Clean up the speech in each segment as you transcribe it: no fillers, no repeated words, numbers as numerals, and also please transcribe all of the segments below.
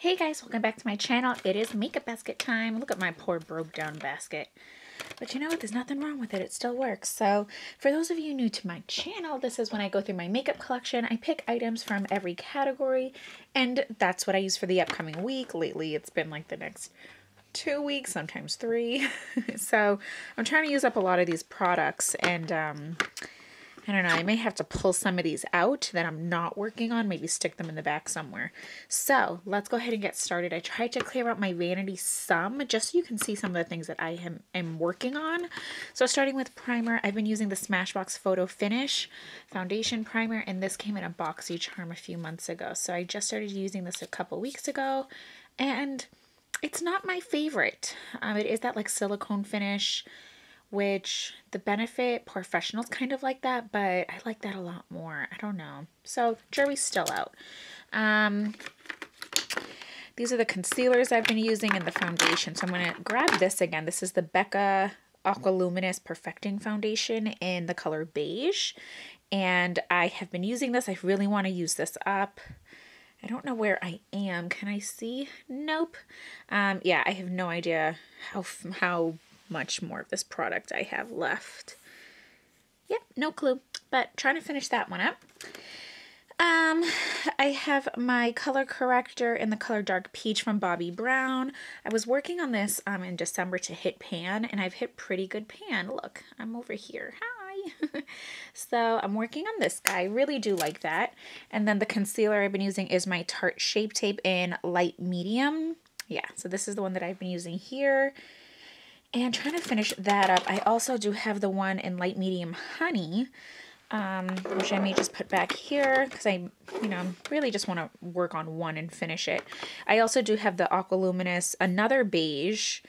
Hey guys, welcome back to my channel. It is makeup basket time. Look at my poor broke down basket. But you know what? There's nothing wrong with it. It still works. So for those of you new to my channel, this is when I go through my makeup collection. I pick items from every category, and that's what I use for the upcoming week. Lately, it's been like the next 2 weeks, sometimes 3. So I'm trying to use up a lot of these products, and I don't know, I may have to pull some of these out that I'm not working on, maybe stick them in the back somewhere. So let's go ahead and get started. I tried to clear out my vanity some, just so you can see some of the things that I am working on. So starting with primer, I've been using the Smashbox Photo Finish Foundation Primer, and this came in a boxy charm a few months ago. So I just started using this a couple weeks ago, and it's not my favorite. It is that like silicone finish, which the Benefit Professionals kind of like that, but I like that a lot more. I don't know. So jury's still out. These are the concealers I've been using in the foundation. So I'm going to grab this again. This is the Becca Aqualuminous Perfecting Foundation in the color beige. And I have been using this. I really want to use this up. I don't know where I am. Can I see? Nope. Yeah, I have no idea how much more of this product I have left. Yep, no clue, but trying to finish that one up. I have my color corrector in the color Dark Peach from Bobbi Brown. I was working on this in December to hit pan, and I've hit pretty good pan. Look, I'm over here. Hi. So I'm working on this guy. I really do like that. And then the concealer I've been using is my Tarte Shape Tape in light medium. Yeah, so this is the one that I've been using here. And trying to finish that up, I also do have the one in light medium honey, which I may just put back here because I, really just want to work on one and finish it. I also do have the Aqualuminous, another beige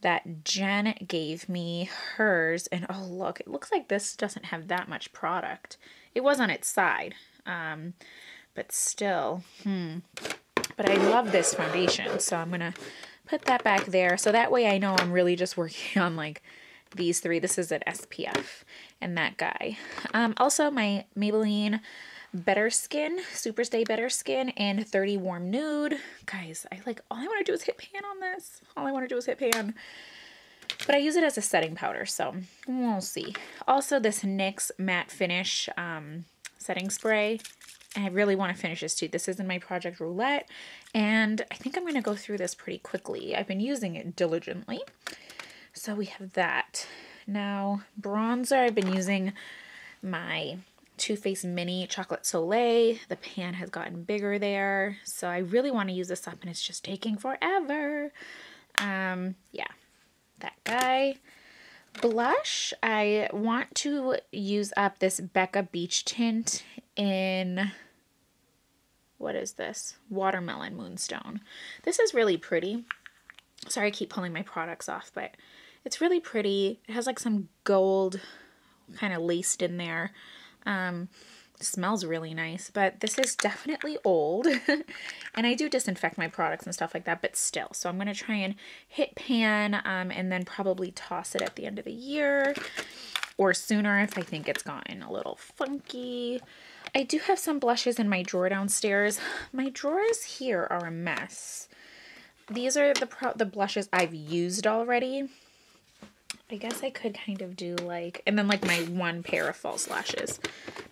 that Jen gave me, hers. And oh, look, it looks like this doesn't have that much product. It was on its side, but still, But I love this foundation, so I'm going to put that back there. So that way I know I'm really just working on like these three. This is an SPF and that guy. Also my Maybelline Better Skin, Superstay Better Skin in 30 Warm Nude. Guys, all I want to do is hit pan on this. All I want to do is hit pan. But I use it as a setting powder, so we'll see. Also this NYX Matte Finish setting spray. And I really want to finish this too. This is in my Project Roulette, and I think I'm going to go through this pretty quickly. I've been using it diligently. So we have that. Now, bronzer, I've been using my Too Faced Mini Chocolate Soleil. The pan has gotten bigger there, so I really want to use this up, and it's just taking forever. Yeah, that guy. Blush, I want to use up this Becca Beach Tint in, what is this? Watermelon Moonstone. This is really pretty. Sorry, I keep pulling my products off, but it's really pretty. It has like some gold kind of laced in there. Smells really nice, but this is definitely old. And I do disinfect my products and stuff like that, but still. So I'm going to try and hit pan and then probably toss it at the end of the year or sooner if I think it's gotten a little funky. I do have some blushes in my drawer downstairs. My drawers here are a mess. These are the blushes I've used already. I guess I could kind of do like, and then like my one pair of false lashes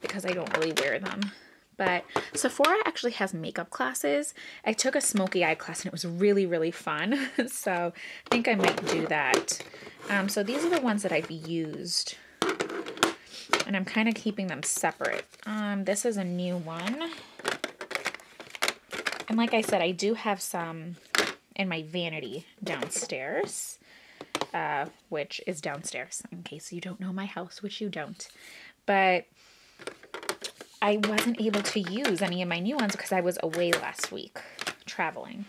because I don't really wear them. But Sephora actually has makeup classes. I took a smoky eye class and it was really, really fun. So I think I might do that. So these are the ones that I've used. And I'm kind of keeping them separate. This is a new one. And like I said, I do have some in my vanity downstairs. Which is downstairs, in case you don't know my house, which you don't. But I wasn't able to use any of my new ones because I was away last week traveling.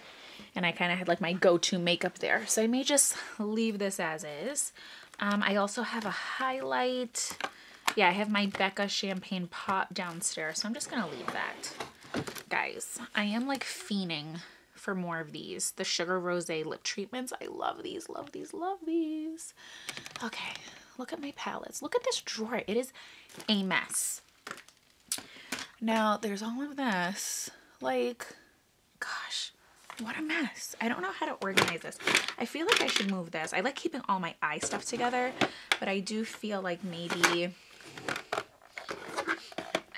And I kind of had like my go-to makeup there. So I may just leave this as is. I also have a highlight. Yeah, I have my Becca Champagne Pop downstairs. So I'm just going to leave that. Guys, I am like fiending for more of these. The Sugar Rosé lip treatments. I love these, love these, love these. Okay, look at my palettes. Look at this drawer. It is a mess. Now, there's all of this. Like, gosh, What a mess. I don't know how to organize this. I feel like I should move this. I like keeping all my eye stuff together, but I do feel like maybe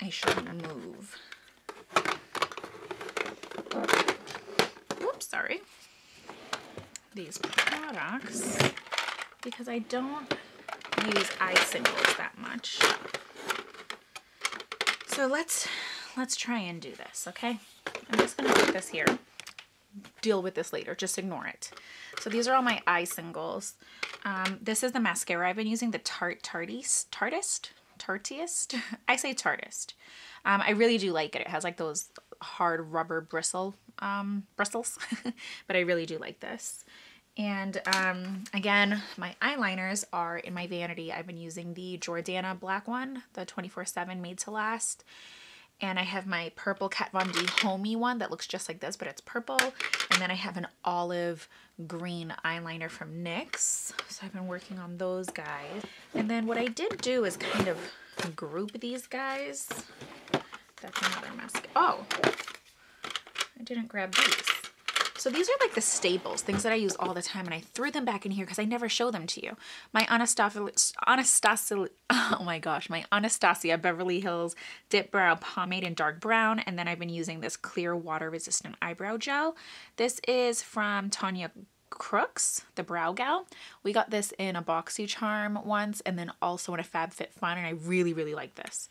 I should move. Oops, sorry. These products, because I don't use eye singles that much. So let's try and do this, okay? I'm just gonna put this here. Deal with this later, just ignore it. So these are all my eye singles. This is the mascara I've been using, the Tarteist. I say Tarteist. I really do like it. It has like those hard rubber bristles, but I really do like this. And again, my eyeliners are in my vanity. I've been using the Jordana black one, the 24/7 Made to Last. And I have my purple Kat Von D Homey one that looks just like this, but it's purple. And then I have an olive green eyeliner from NYX. So I've been working on those guys. And then what I did do is kind of group these guys. That's another mascara. Oh, I didn't grab these. So these are like the staples, things that I use all the time, and I threw them back in here because I never show them to you. My Anastasia Beverly Hills Dip Brow Pomade in dark brown, and then I've been using this clear water resistant eyebrow gel. This is from Tanya Crooks, the brow gal. We got this in a BoxyCharm once, and then also in a FabFitFun, and I really, really like this.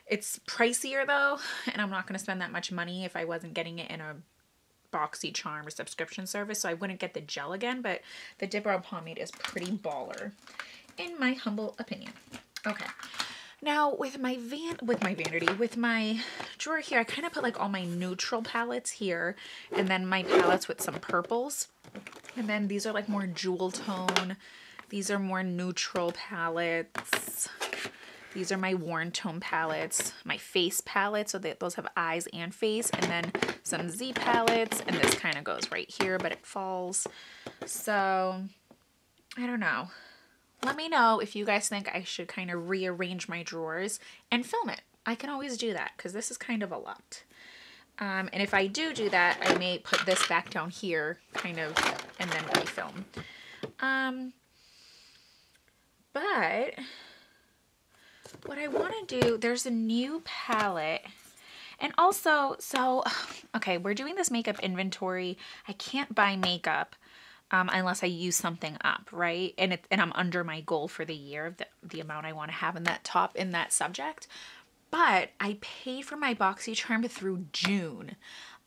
It's pricier though, and I'm not going to spend that much money if I wasn't getting it in a BoxyCharm or subscription service, so I wouldn't get the gel again, but the Dip Brow Pomade is pretty baller, in my humble opinion. Okay, now with my drawer here, I kind of put like all my neutral palettes here, and then my palettes with some purples, and then these are like more jewel tone. These are more neutral palettes. These are my Warm Tone palettes, my face palette, so that those have eyes and face, and then some Z palettes, and this kind of goes right here, but it falls. So, I don't know. Let me know if you guys think I should kind of rearrange my drawers and film it. I can always do that, because this is kind of a lot. And if I do that, I may put this back down here, kind of, and then refilm. But what I want to do, there's a new palette. And also, so, okay, we're doing this makeup inventory. I can't buy makeup unless I use something up, right? And I'm under my goal for the year, the amount I want to have in that subject. But I paid for my BoxyCharm through June.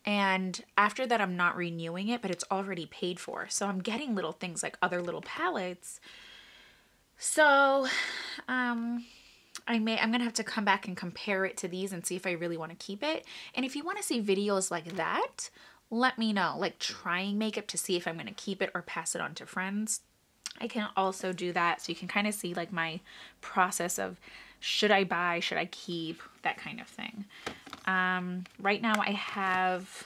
And after that, I'm not renewing it, but it's already paid for. So I'm getting little things like other little palettes. So, I'm gonna have to come back and compare it to these and see if I really want to keep it. And if you want to see videos like that, let me know, like trying makeup to see if I'm gonna keep it or pass it on to friends. I can also do that, so you can kind of see like my process of should I buy, should I keep, that kind of thing. Right now I have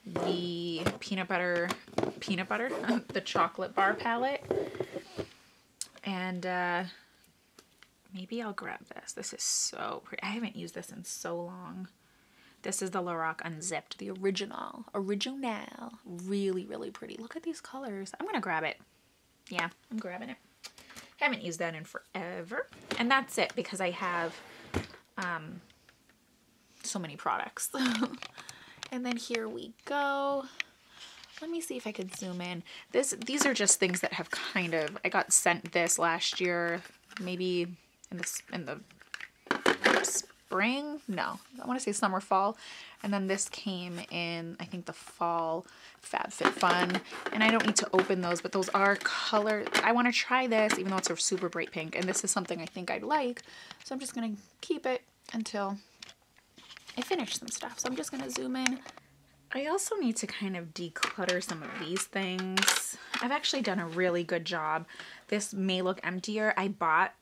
the peanut butter, the chocolate bar palette, and maybe I'll grab this. This is so pretty. I haven't used this in so long. This is the Lorac Unzipped, the original. Really, really pretty. Look at these colors. I'm gonna grab it. Yeah, I'm grabbing it. Haven't used that in forever. And that's it, because I have so many products. And then here we go. Let me see if I could zoom in. These are just things that have kind of, I got sent this last year, maybe in the spring? No, I want to say summer, fall. And then this came in, I think, the fall FabFitFun. And I don't need to open those, but those are color. I want to try this, even though it's a super bright pink. And this is something I think I'd like. So I'm just going to keep it until I finish some stuff. So I'm just going to zoom in. I also need to kind of declutter some of these things. I've actually done a really good job. This may look emptier. I bought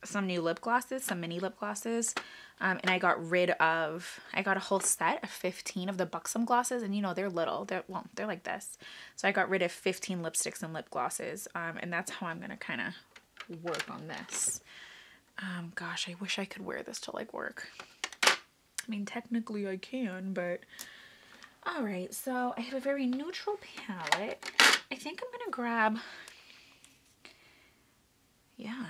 some new lip glosses, some mini lip glosses, and I got a whole set of 15 of the Buxom glosses, and you know, they're little, they're like this. So I got rid of 15 lipsticks and lip glosses, and that's how I'm going to kind of work on this. Gosh, I wish I could wear this to like work. I mean, technically I can, but All right, so I have a very neutral palette. I think I'm gonna grab, yeah.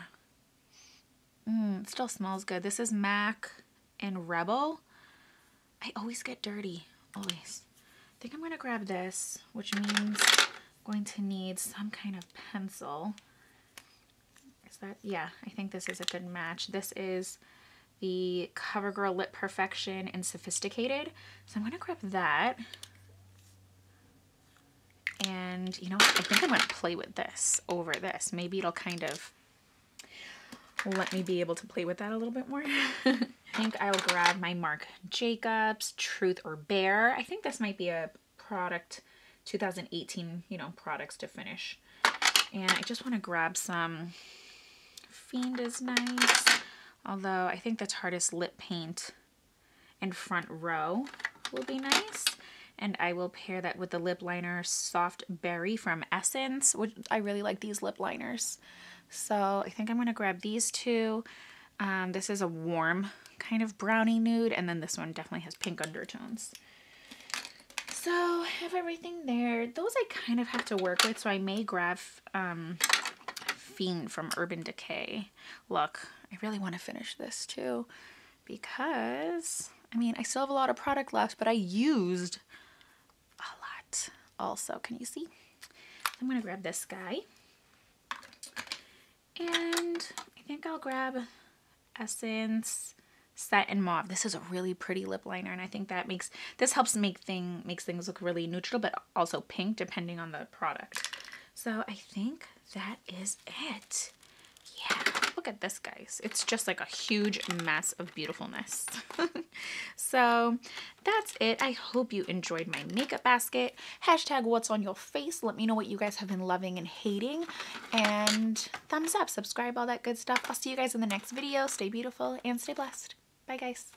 It still smells good. This is MAC and Rebel. I always get dirty, always. I think I'm gonna grab this, which means I'm going to need some kind of pencil. Is that, yeah, I think this is a good match. This is the CoverGirl Lip Perfection in Sophisticated. So I'm gonna grab that. And you know what? I think I'm gonna play with this over this. Maybe it'll kind of let me be able to play with that a little bit more. I think I'll grab my Marc Jacobs Truth or Bear. I think this might be a product 2018, you know, products to finish. And I just want to grab some Fiend is nice. Although I think the Tarte lip paint in Front Row will be nice. And I will pair that with the lip liner Soft Berry from Essence, which I really like these lip liners. So I think I'm going to grab these two. This is a warm kind of brownie nude, and then this one definitely has pink undertones. So I have everything there. Those I kind of have to work with, so I may grab Fiend from Urban Decay. Look, I really want to finish this too because, I mean, I still have a lot of product left, but I used a lot also. Can you see? I'm going to grab this guy. And I think I'll grab Essence Satin Mauve. This is a really pretty lip liner, and I think that makes things look really neutral, but also pink depending on the product. So I think that is it. Yeah, look at this, guys. It's just like a huge mess of beautifulness. So that's it. I hope you enjoyed my makeup basket. Hashtag what's on your face. Let me know what you guys have been loving and hating. And thumbs up, subscribe, all that good stuff. I'll see you guys in the next video. Stay beautiful and stay blessed. Bye, guys.